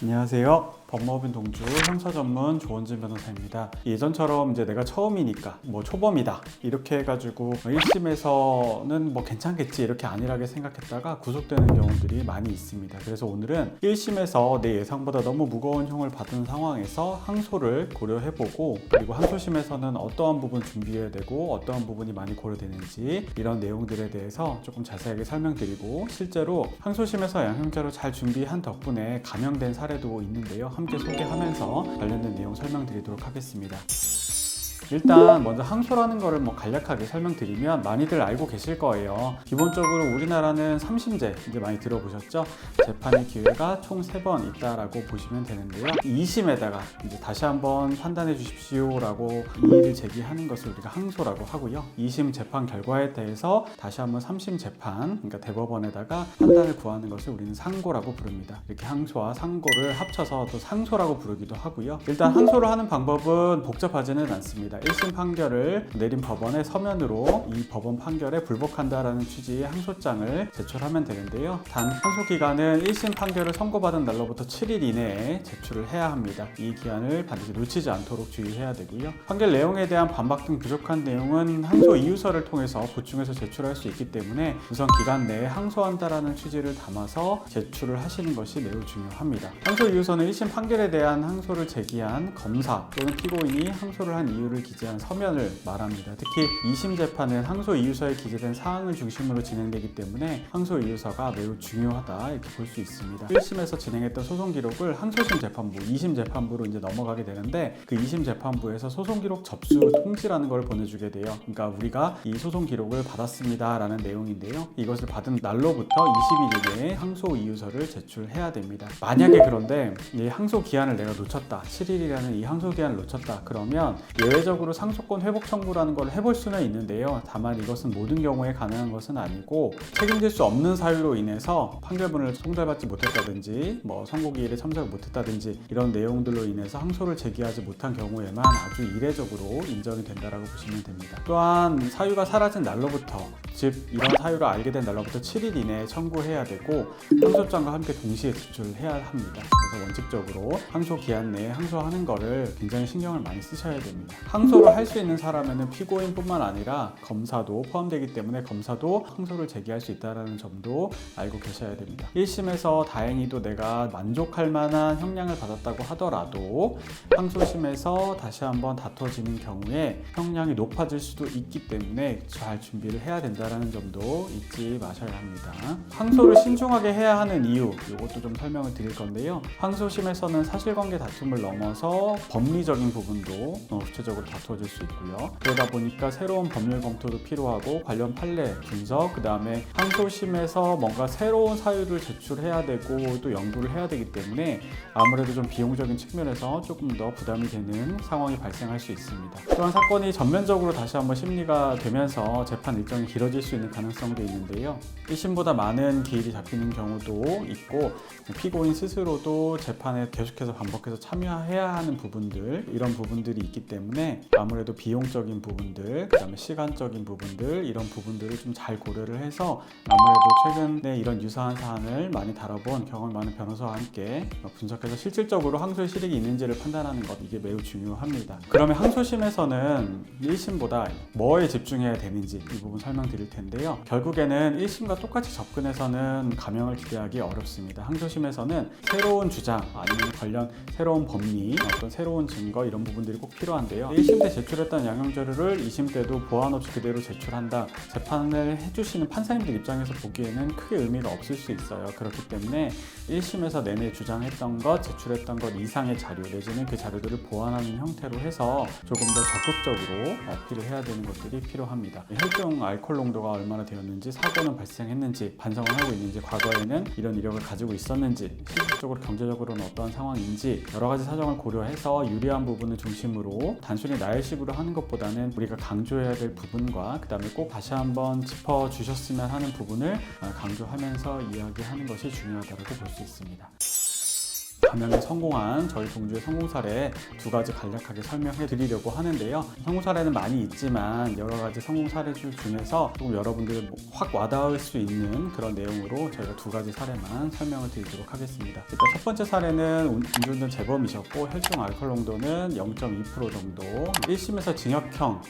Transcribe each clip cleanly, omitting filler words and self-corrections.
안녕하세요. 법무법인 동주 형사 전문 조원진 변호사입니다. 예전처럼 이제 내가 처음이니까 초범이다 이렇게 해가지고 1심에서는 괜찮겠지 이렇게 안일하게 생각했다가 구속되는 경우들이 많이 있습니다. 그래서 오늘은 1심에서 내 예상보다 너무 무거운 형을 받은 상황에서 항소를 고려해보고, 그리고 항소심에서는 어떠한 부분 준비해야 되고 어떠한 부분이 많이 고려되는지 이런 내용들에 대해서 조금 자세하게 설명드리고, 실제로 항소심에서 양형자료 잘 준비한 덕분에 감형된 사례도 있는데요. 함께 소개하면서 관련된 내용 설명드리도록 하겠습니다. 일단 먼저 항소라는 거를 간략하게 설명드리면 많이들 알고 계실 거예요. 기본적으로 우리나라는 3심제 이제 많이 들어보셨죠? 재판의 기회가 총 3번 있다라고 보시면 되는데요. 2심에다가 이제 다시 한번 판단해 주십시오라고 이의를 제기하는 것을 우리가 항소라고 하고요. 2심 재판 결과에 대해서 다시 한번 3심 재판, 그러니까 대법원에다가 판단을 구하는 것을 우리는 상고라고 부릅니다. 이렇게 항소와 상고를 합쳐서 또 상소라고 부르기도 하고요. 일단 항소를 하는 방법은 복잡하지는 않습니다. 1심 판결을 내린 법원의 서면으로 이 법원 판결에 불복한다라는 취지의 항소장을 제출하면 되는데요. 단 항소 기간은 1심 판결을 선고받은 날로부터 7일 이내에 제출을 해야 합니다. 이 기한을 반드시 놓치지 않도록 주의해야 되고요. 판결 내용에 대한 반박 등 부족한 내용은 항소 이유서를 통해서 보충해서 제출할 수 있기 때문에 우선 기간 내에 항소한다라는 취지를 담아서 제출을 하시는 것이 매우 중요합니다. 항소 이유서는 1심 판결에 대한 항소를 제기한 검사 또는 피고인이 항소를 한 이유를 기재한 서면을 말합니다. 특히 2심 재판은 항소 이유서에 기재된 사항을 중심으로 진행되기 때문에 항소 이유서가 매우 중요하다 이렇게 볼 수 있습니다. 1심에서 진행했던 소송 기록을 항소심 재판부, 2심 재판부로 이제 넘어가게 되는데, 그 2심 재판부에서 소송 기록 접수 통지라는 걸 보내주게 돼요. 그러니까 우리가 이 소송 기록을 받았습니다라는 내용인데요. 이것을 받은 날로부터 20일 이내에 항소 이유서를 제출해야 됩니다. 만약에 그런데 이 항소 기한을 내가 놓쳤다, 7일이라는 이 항소 기한을 놓쳤다 그러면 예외적으로 상소권 회복 청구라는 걸 해볼 수는 있는데요. 다만 이것은 모든 경우에 가능한 것은 아니고, 책임질 수 없는 사유로 인해서 판결문을 송달받지 못했다든지 선고기일에 참석을 못했다든지 이런 내용들로 인해서 항소를 제기하지 못한 경우에만 아주 이례적으로 인정이 된다라고 보시면 됩니다. 또한 사유가 사라진 날로부터, 즉 이런 사유를 알게 된 날로부터 7일 이내에 청구해야 되고 항소장과 함께 동시에 제출해야 합니다. 그래서 원칙적으로 항소 기한 내에 항소하는 거를 굉장히 신경을 많이 쓰셔야 됩니다. 항소를 할 수 있는 사람에는 피고인뿐만 아니라 검사도 포함되기 때문에 검사도 항소를 제기할 수 있다는 점도 알고 계셔야 됩니다. 1심에서 다행히도 내가 만족할 만한 형량을 받았다고 하더라도 항소심에서 다시 한번 다퉈지는 경우에 형량이 높아질 수도 있기 때문에 잘 준비를 해야 된다는 점도 잊지 마셔야 합니다. 항소를 신중하게 해야 하는 이유, 이것도 좀 설명을 드릴 건데요. 항소심에서는 사실관계 다툼을 넘어서 법리적인 부분도 구체적으로 다투어질 수 있고요. 그러다 보니까 새로운 법률 검토도 필요하고 관련 판례 분석, 그 다음에 항소심에서 뭔가 새로운 사유를 제출해야 되고 또 연구를 해야 되기 때문에 아무래도 좀 비용적인 측면에서 조금 더 부담이 되는 상황이 발생할 수 있습니다. 또한 사건이 전면적으로 다시 한번 심리가 되면서 재판 일정이 길어질 수 있는 가능성도 있는데요. 1심보다 많은 기일이 잡히는 경우도 있고, 피고인 스스로도 재판에 계속해서 반복해서 참여해야 하는 부분들, 이런 부분들이 있기 때문에 아무래도 비용적인 부분들, 그 다음에 시간적인 부분들, 이런 부분들을 좀 잘 고려를 해서 아무래도 최근에 이런 유사한 사안을 많이 다뤄본 경험 많은 변호사와 함께 분석해서 실질적으로 항소의 실익이 있는지를 판단하는 것, 이게 매우 중요합니다. 그러면 항소심에서는 1심보다 뭐에 집중해야 되는지 이 부분 설명드릴 텐데요. 결국에는 1심과 똑같이 접근해서는 감형을 기대하기 어렵습니다. 항소심에서는 새로운 주장 아니면 관련 새로운 법리, 어떤 새로운 증거 이런 부분들이 꼭 필요한데요. 1심 때 제출했던 양형자료를 2심 때도 보완 없이 그대로 제출한다. 재판을 해주시는 판사님들 입장에서 보기에는 크게 의미가 없을 수 있어요. 그렇기 때문에 1심에서 내내 주장했던 것, 제출했던 것 이상의 자료 내지는 그 자료들을 보완하는 형태로 해서 조금 더 적극적으로 어필을 해야 되는 것들이 필요합니다. 혈중 알코올 농도가 얼마나 되었는지, 사고는 발생했는지, 반성을 하고 있는지, 과거에는 이런 이력을 가지고 있었는지, 실질적으로 경제적으로는 어떠한 상황인지 여러 가지 사정을 고려해서 유리한 부분을 중심으로 단순히 나열식으로 하는 것보다는 우리가 강조해야 될 부분과 그 다음에 꼭 다시 한번 짚어주셨으면 하는 부분을 강조하면서 이야기하는 것이 중요하다고 볼 수 있습니다. 감형에 성공한 저희 동주의 성공 사례 두 가지 간략하게 설명해 드리려고 하는데요. 성공 사례는 많이 있지만 여러 가지 성공 사례들 중에서 조금 여러분들 확 와닿을 수 있는 그런 내용으로 저희가 두 가지 사례만 설명을 드리도록 하겠습니다. 일단 첫 번째 사례는 음주운전 재범이셨고 혈중 알코올 농도는 0.2% 정도, 1심에서 징역형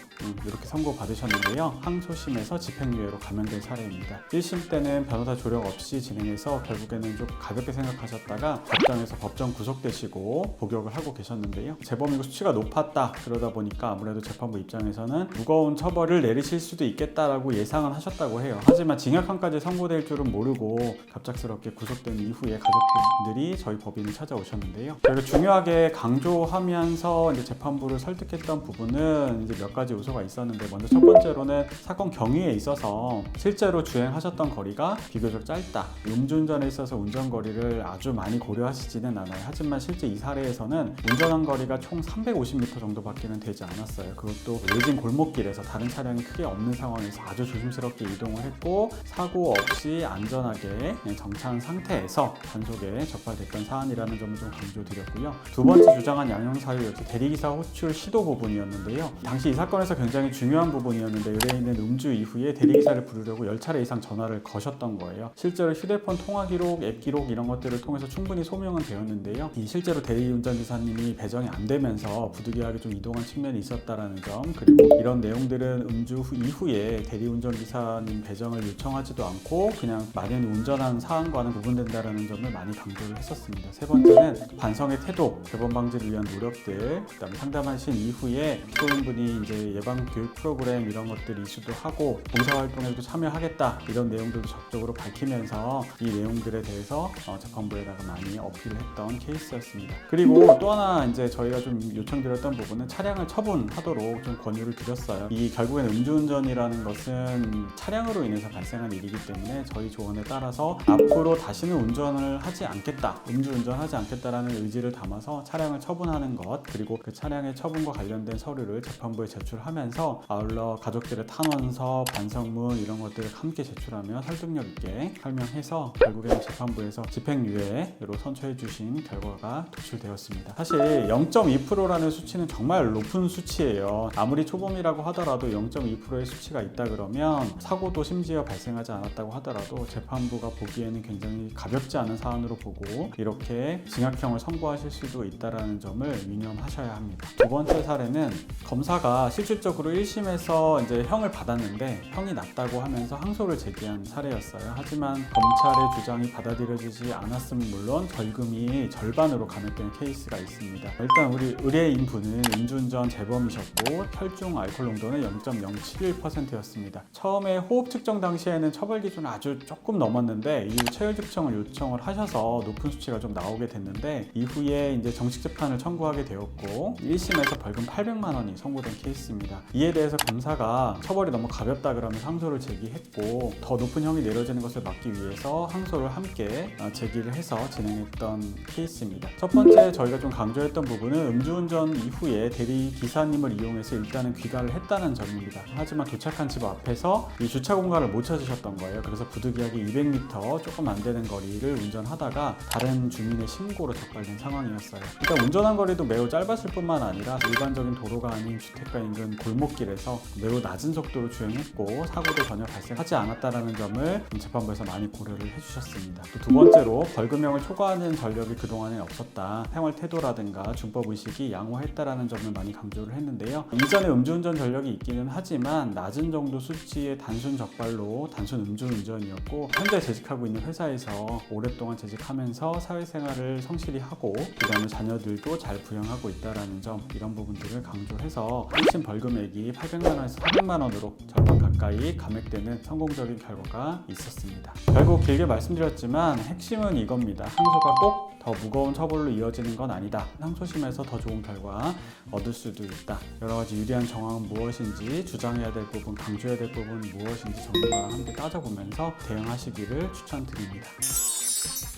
이렇게 선고받으셨는데요. 항소심에서 집행유예로 감형된 사례입니다. 1심 때는 변호사 조력 없이 진행해서 결국에는 좀 가볍게 생각하셨다가 법정에서 법정 구속되시고 복역을 하고 계셨는데요. 재범이고 수치가 높았다. 그러다 보니까 아무래도 재판부 입장에서는 무거운 처벌을 내리실 수도 있겠다라고 예상은 하셨다고 해요. 하지만 징역형까지 선고될 줄은 모르고 갑작스럽게 구속된 이후에 가족분들이 저희 법인을 찾아오셨는데요. 저희가 중요하게 강조하면서 이제 재판부를 설득했던 부분은 이제 몇 가지 요소가 있었는데, 먼저 첫 번째로는 사건 경위에 있어서 실제로 주행하셨던 거리가 비교적 짧다. 음주운전에 있어서 운전거리를 아주 많이 고려하시지는 않아요. 하지만 실제 이 사례에서는 운전한 거리가 총 350m 정도밖에는 되지 않았어요. 그것도 외진 골목길에서 다른 차량이 크게 없는 상황에서 아주 조심스럽게 이동을 했고 사고 없이 안전하게 정차한 상태에서 단속에 적발됐던 사안이라는 점을 좀 강조드렸고요. 두 번째 주장한 양형사유 역시 대리기사 호출 시도 부분이었는데요. 당시 이 사건에서 굉장히 중요한 부분이었는데, 의뢰인은 음주 이후에 대리기사를 부르려고 10차례 이상 전화를 거셨던 거예요. 실제로 휴대폰 통화 기록, 앱 기록 이런 것들을 통해서 충분히 소명은 되었는데요. 실제로 대리운전기사님이 배정이 안 되면서 부득이하게 좀 이동한 측면이 있었다라는 점, 그리고 이런 내용들은 음주 이후에 대리운전기사님 배정을 요청하지도 않고 그냥 만연히 운전한 사안과는 구분된다라는 점을 많이 강조를 했었습니다. 세 번째는 반성의 태도, 재범 방지를 위한 노력들, 그다음에 상담하신 이후에 피고인분이 이제 예방 교육 프로그램 이런 것들 이슈도 하고 봉사활동에도 참여하겠다 이런 내용들도 적극적으로 밝히면서 이 내용들에 대해서 재판부에다가 많이 어필했던 케이스였습니다. 그리고 또 하나 이제 저희가 좀 요청드렸던 부분은 차량을 처분하도록 좀 권유를 드렸어요. 이 결국엔 음주운전이라는 것은 차량으로 인해서 발생한 일이기 때문에 저희 조언에 따라서 앞으로 다시는 운전을 하지 않겠다, 음주운전하지 않겠다라는 의지를 담아서 차량을 처분하는 것, 그리고 그 차량의 처분과 관련된 서류를 재판부에 제출하면서 아울러 가족들의 탄원서, 반성문 이런 것들을 함께 제출하며 설득력 있게 설명해서 결국에는 재판부에서 집행유예로 선처해 주신 결과가 도출되었습니다. 사실 0.2%라는 수치는 정말 높은 수치예요. 아무리 초범이라고 하더라도 0.2%의 수치가 있다 그러면, 사고도 심지어 발생하지 않았다고 하더라도 재판부가 보기에는 굉장히 가볍지 않은 사안으로 보고 이렇게 징역형을 선고하실 수도 있다는 점을 유념하셔야 합니다. 두 번째 사례는 검사가 실질적으로 1심에서 이제 형을 받았는데 형이 낮다고 하면서 항소를 제기한 사례였어요. 하지만 검찰의 주장이 받아들여지지 않았으면 물론 벌금이 절반으로 감액된 케이스가 있습니다. 일단 우리 의뢰인 분은 음주운전 재범이셨고 혈중 알코올 농도는 0.071%였습니다. 처음에 호흡 측정 당시에는 처벌 기준을 아주 조금 넘었는데 이후 체열 측정을 요청을 하셔서 높은 수치가 좀 나오게 됐는데, 이후에 이제 정식 재판을 청구하게 되었고 1심에서 벌금 800만 원이 선고된 케이스입니다. 이에 대해서 검사가 처벌이 너무 가볍다 그러면서 항소를 제기했고, 더 높은 형이 내려지는 것을 막기 위해서 항소를 함께 제기를 해서 진행했던 케이스입니다. 첫 번째 저희가 좀 강조했던 부분은 음주운전 이후에 대리 기사님을 이용해서 일단은 귀가를 했다는 점입니다. 하지만 도착한 집 앞에서 이 주차 공간을 못 찾으셨던 거예요. 그래서 부득이하게 200m 조금 안 되는 거리를 운전하다가 다른 주민의 신고로 적발된 상황이었어요. 일단 운전한 거리도 매우 짧았을 뿐만 아니라 일반적인 도로가 아닌 주택가 인근 골목길에서 매우 낮은 속도로 주행했고 사고도 전혀 발생하지 않았다는 점을 재판부에서 많이 고려를 해주셨습니다. 또 두 번째로 벌금형을 초과하는 전력이 그동안에 없었다, 생활 태도라든가 준법 의식이 양호했다라는 점을 많이 강조를 했는데요. 이전에 음주운전 전력이 있기는 하지만 낮은 정도 수치의 단순 적발로 단순 음주운전이었고, 현재 재직하고 있는 회사에서 오랫동안 재직하면서 사회생활을 성실히 하고 그다음에 자녀들도 잘 부양하고 있다는 점, 이런 부분들을 강조해서 1심 벌금액이 800만 원에서 400만 원으로 절반 가까이 감액되는 성공적인 결과가 있었습니다. 결국 길게 말씀드렸지만 핵심은 이겁니다. 항소가 꼭 더 무거운 처벌로 이어지는 건 아니다. 항소심에서 더 좋은 결과 얻을 수도 있다. 여러 가지 유리한 정황은 무엇인지, 주장해야 될 부분, 강조해야 될 부분 무엇인지 전문가랑 함께 따져보면서 대응하시기를 추천드립니다.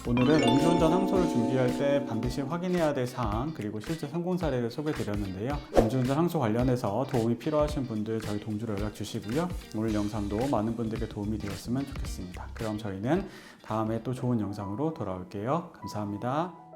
오늘은 음주운전 항소를 준비할 때 반드시 확인해야 될 사항, 그리고 실제 성공 사례를 소개드렸는데요. 음주운전 항소 관련해서 도움이 필요하신 분들 저희 동주로 연락 주시고요. 오늘 영상도 많은 분들께 도움이 되었으면 좋겠습니다. 그럼 저희는 다음에 또 좋은 영상으로 돌아올게요. 감사합니다.